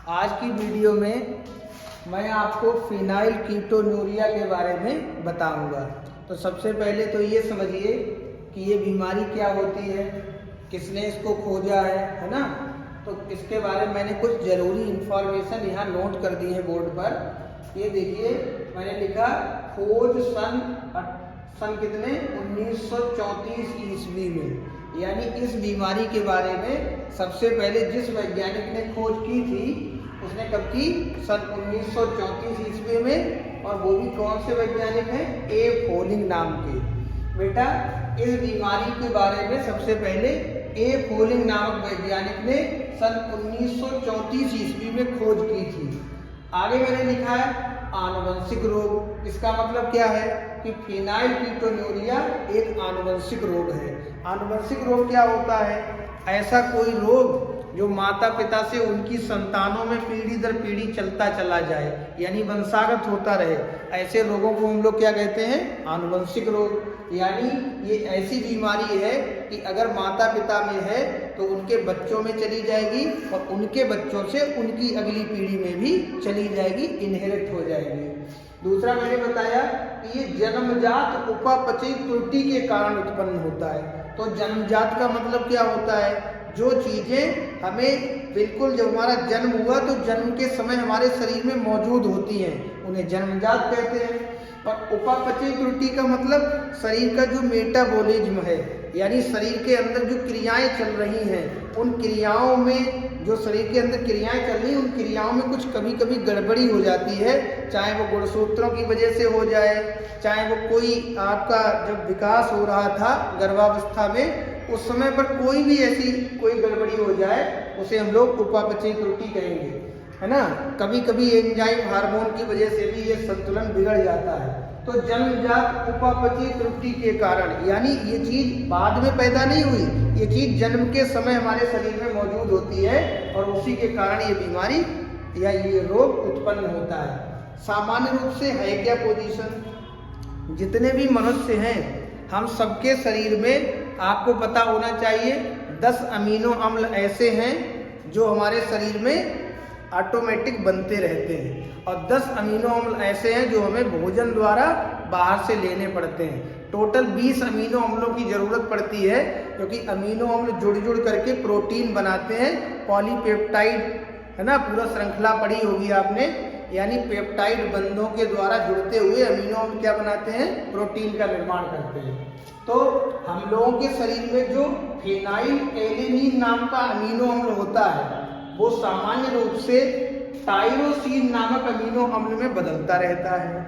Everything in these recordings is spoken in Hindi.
आज की वीडियो में मैं आपको फिनाइल कीटोन्यूरिया के बारे में बताऊंगा। तो सबसे पहले तो ये समझिए कि ये बीमारी क्या होती है, किसने इसको खोजा है ना। तो इसके बारे में मैंने कुछ ज़रूरी इंफॉर्मेशन यहाँ नोट कर दी है बोर्ड पर। ये देखिए, मैंने लिखा खोज सन कितने 1934 ईस्वी में, यानी इस बीमारी के बारे में सबसे पहले जिस वैज्ञानिक ने खोज की थी उसने कब की, सन 1934 ईस्वी में। और वो भी कौन से वैज्ञानिक हैं, ए फोलिंग नाम के। बेटा, इस बीमारी के बारे में सबसे पहले ए फोलिंग नामक वैज्ञानिक ने सन 1934 ईस्वी में खोज की थी। आगे मैंने लिखा है आनुवंशिक रोग। इसका मतलब क्या है कि फिनाइल कीटोन्यूरिया एक आनुवंशिक रोग है। आनुवंशिक रोग क्या होता है? ऐसा कोई रोग जो माता पिता से उनकी संतानों में पीढ़ी दर पीढ़ी चलता चला जाए, यानी वंशागत होता रहे। ऐसे रोगों को हम लोग क्या कहते हैं? आनुवंशिक रोग। यानी ये ऐसी बीमारी है कि अगर माता पिता में है तो उनके बच्चों में चली जाएगी और उनके बच्चों से उनकी अगली पीढ़ी में भी चली जाएगी, इनहेरिट हो जाएगी। दूसरा मैंने बताया कि ये जन्मजात उपापचयी त्रुटि के कारण उत्पन्न होता है। तो जन्मजात का मतलब क्या होता है? जो चीजें हमें बिल्कुल जब हमारा जन्म हुआ तो जन्म के समय हमारे शरीर में मौजूद होती हैं, उन्हें जन्मजात कहते हैं। और उपापचयी त्रुटि का मतलब शरीर का जो मेटाबॉलिज्म है, यानी शरीर के अंदर जो क्रियाएं चल रही हैं, उन क्रियाओं में जो शरीर के अंदर क्रियाएं चल रही हैं, उन क्रियाओं में कुछ कभी कभी गड़बड़ी हो जाती है। चाहे वो गुणसूत्रों की वजह से हो जाए, चाहे वो कोई आपका जब विकास हो रहा था गर्भावस्था में, उस समय पर कोई भी ऐसी कोई गड़बड़ी हो जाए, उसे हम लोग उपापचयी त्रुटि कहेंगे, है ना। कभी कभी एंजाइम हार्मोन की वजह से भी ये संतुलन बिगड़ जाता है। तो जन्मजात उपापचयी त्रुटि के कारण, यानी ये चीज बाद में पैदा नहीं हुई, ये चीज जन्म के समय हमारे शरीर में मौजूद होती है और उसी के कारण ये बीमारी या ये रोग उत्पन्न होता है। सामान्य रूप से है क्या पोजीशन? जितने भी मनुष्य हैं, हम सबके शरीर में आपको पता होना चाहिए 10 अमीनो अम्ल ऐसे हैं जो हमारे शरीर में ऑटोमेटिक बनते रहते हैं, और 10 अमीनो अम्ल ऐसे हैं जो हमें भोजन द्वारा बाहर से लेने पड़ते हैं। टोटल 20 अमीनो अम्लों की जरूरत पड़ती है, क्योंकि अमीनो अम्ल जुड़ जुड़ करके प्रोटीन बनाते हैं। पॉलीपेप्टाइड, है ना, पूरा श्रृंखला पढ़ी होगी आपने, यानी पेप्टाइड बंधों के द्वारा जुड़ते हुए अमीनो अम्ल क्या बनाते हैं? प्रोटीन का निर्माण करते हैं। तो हम लोगों के शरीर में जो फिनाइल एलेनिन नाम का अमीनो अम्ल होता है, वो सामान्य रूप से टायरोसिन नामक अमीनो अम्ल में बदलता रहता है।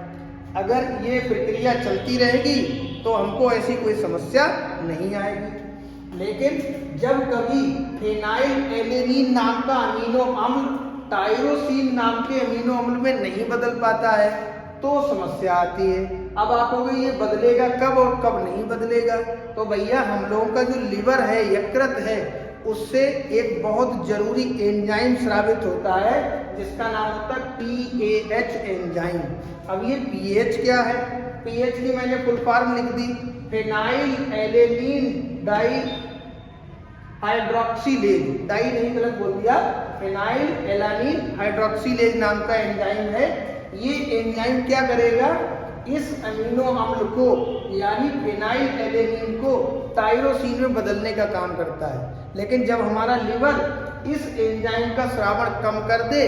अगर ये प्रक्रिया चलती रहेगी तो हमको ऐसी कोई समस्या नहीं आएगी। लेकिन जब कभी फिनाइल एलेनिन नाम का अमीनो अम्ल टायरोसिन नाम के अमीनो अम्ल में नहीं बदल पाता है तो समस्या आती है। अब आप कहोगे ये बदलेगा कब और कब नहीं बदलेगा? तो भैया, हम लोगों का जो लिवर है, यकृत है, उससे एक बहुत जरूरी एंजाइम स्रावित होता है जिसका नाम होता है पीएच एंजाइम। अब ये पीएच क्या है? पीएच की मैंने फुल फॉर्म लिख दी, phenyl alanine di hydroxylase. Di नहीं, गलत बोल दिया, फिनाइल एलानिन हाइड्रोक्सीलेज नाम का एंजाइम है। ये एंजाइम क्या करेगा? इस अमीनो अम्ल को, यानी फिनाइल एलेनिन को टायरोसिन में बदलने का काम करता है। लेकिन जब हमारा लिवर इस एंजाइम का स्रावण कम कर दे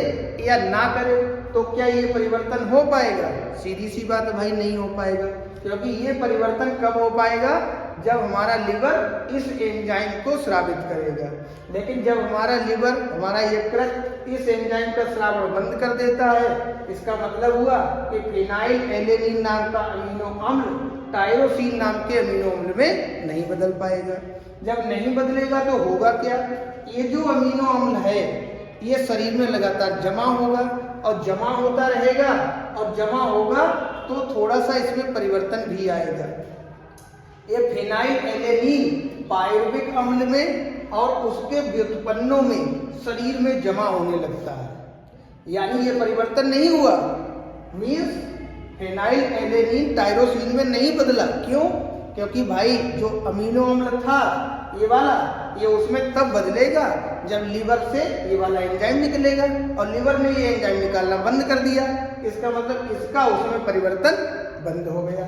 या ना करे तो क्या ये परिवर्तन हो पाएगा? सीधी सी बात है भाई, नहीं हो पाएगा। क्योंकि ये परिवर्तन कब हो पाएगा? जब हमारा लिवर इस एंजाइम को स्रावित करेगा। लेकिन जब हमारा लिवर, हमारा यकृत इस एंजाइम का स्रावण बंद कर देता है, इसका मतलब हुआ कि फिनाइल एलेनिन नाम का अमीनो अम्ल टायरोसिन नाम के अमीनो अम्ल में नहीं बदल पाएगा। जब नहीं बदलेगा तो होगा क्या? ये जो अमीनो अम्ल है ये शरीर में लगातार जमा होगा और जमा होता रहेगा, और जमा होगा तो थोड़ा सा इसमें परिवर्तन भी आएगा। ये फिनाइल एलेनिन पायरुविक अम्ल में और उसके व्युत्पन्नों में शरीर में जमा होने लगता है। यानी ये परिवर्तन नहीं हुआ, मीन्स फिनाइल एलेनिन टायरोसिन में नहीं बदला। क्यों? क्योंकि भाई जो अमीनो अम्ल था ये वाला, ये उसमें तब बदलेगा जब लीवर से ये वाला एंजाइम निकलेगा, और लीवर ने ये एंजाइम निकालना बंद कर दिया, इसका मतलब इसका उसमें परिवर्तन बंद हो गया।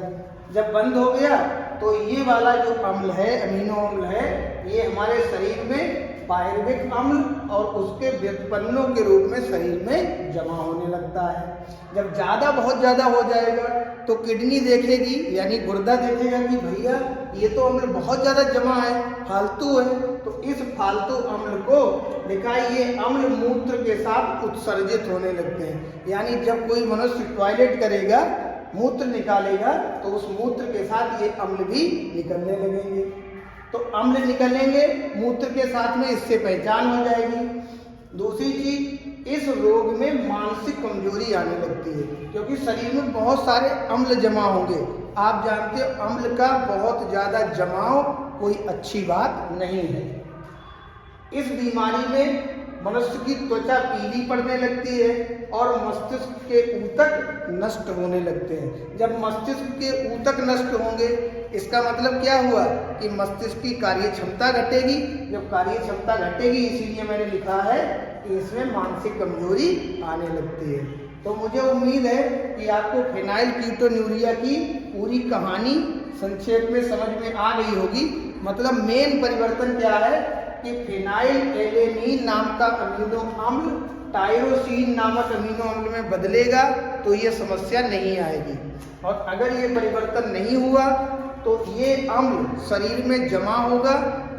जब बंद हो गया तो ये वाला जो अम्ल है, अमीनो अम्ल है, ये हमारे शरीर में पायरुविक अम्ल और उसके व्युत्पन्नों के रूप में शरीर में जमा होने लगता है। जब ज़्यादा बहुत ज़्यादा हो जाएगा तो किडनी देखेगी, यानी गुर्दा देखेगा कि भैया ये तो अम्ल बहुत ज़्यादा जमा है, फालतू है, तो इस फालतू अम्ल को देखा ये अम्ल मूत्र के साथ उत्सर्जित होने लगते हैं। यानी जब कोई मनुष्य टॉयलेट करेगा, मूत्र निकालेगा, तो उस मूत्र के साथ ये अम्ल भी निकलने लगेंगे। तो अम्ल निकलेंगे मूत्र के साथ में, इससे पहचान हो जाएगी। दूसरी चीज, इस रोग में मानसिक कमजोरी आने लगती है, क्योंकि शरीर में बहुत सारे अम्ल जमा होंगे। आप जानते हो अम्ल का बहुत ज्यादा जमाव कोई अच्छी बात नहीं है। इस बीमारी में मनुष्य की त्वचा पीली पड़ने लगती है और मस्तिष्क के ऊतक नष्ट होने लगते हैं। जब मस्तिष्क के ऊतक नष्ट होंगे, इसका मतलब क्या हुआ कि मस्तिष्क की कार्य क्षमता घटेगी। जब कार्य क्षमता घटेगी, इसीलिए मैंने लिखा है कि इसमें मानसिक कमजोरी आने लगती है। तो मुझे उम्मीद है कि आपको फिनाइल कीटोन्यूरिया की पूरी कहानी संक्षेप में समझ में आ गई होगी। मतलब मेन परिवर्तन क्या है कि फिनाइल एलेनीन नाम का अमीनो अम्ल टायरोसिन नामक अमीनो अम्ल में बदलेगा तो ये समस्या नहीं आएगी। और अगर ये परिवर्तन नहीं हुआ तो ये अम्ल शरीर में जमा होगा,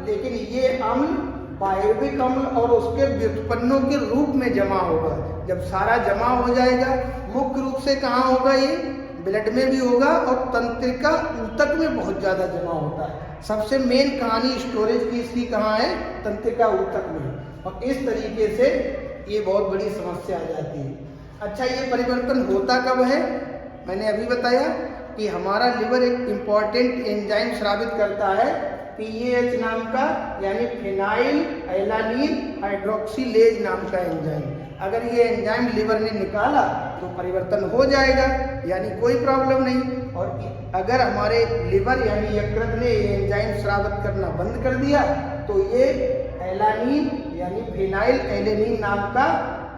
लेकिन ये अम्ल पायरुविक अम्ल और उसके व्युत्पन्नों के रूप में जमा होगा। जब सारा जमा हो जाएगा, मुख्य रूप से कहाँ होगा, ये ब्लड में भी होगा और तंत्रिका ऊतक में बहुत ज़्यादा जमा होता है। सबसे मेन कहानी स्टोरेज की इसकी कहाँ है, तंत्रिका ऊतक में। और इस तरीके से ये बहुत बड़ी समस्या आ जाती है। अच्छा, ये परिवर्तन होता कब है? मैंने अभी बताया कि हमारा लिवर एक इम्पॉर्टेंट एंजाइम स्रावित करता है, PAH नाम का, यानी फिनाइल एलानीन हाइड्रोक्सीलेज नाम का एंजाइम। अगर ये एंजाइम लिवर ने निकाला तो परिवर्तन हो जाएगा, यानी कोई प्रॉब्लम नहीं। और अगर हमारे लिवर यानी यकृत ने ये एंजाइम स्रावित करना बंद कर दिया तो ये एलानीन यानी फिनाइल एलेनीन नाम का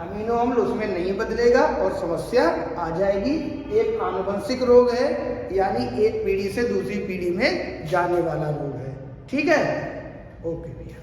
अमीनो अम्ल उसमें नहीं बदलेगा और समस्या आ जाएगी। एक आनुवंशिक रोग है, यानी एक पीढ़ी से दूसरी पीढ़ी में जाने वाला रोग है। ठीक है, ओके भैया।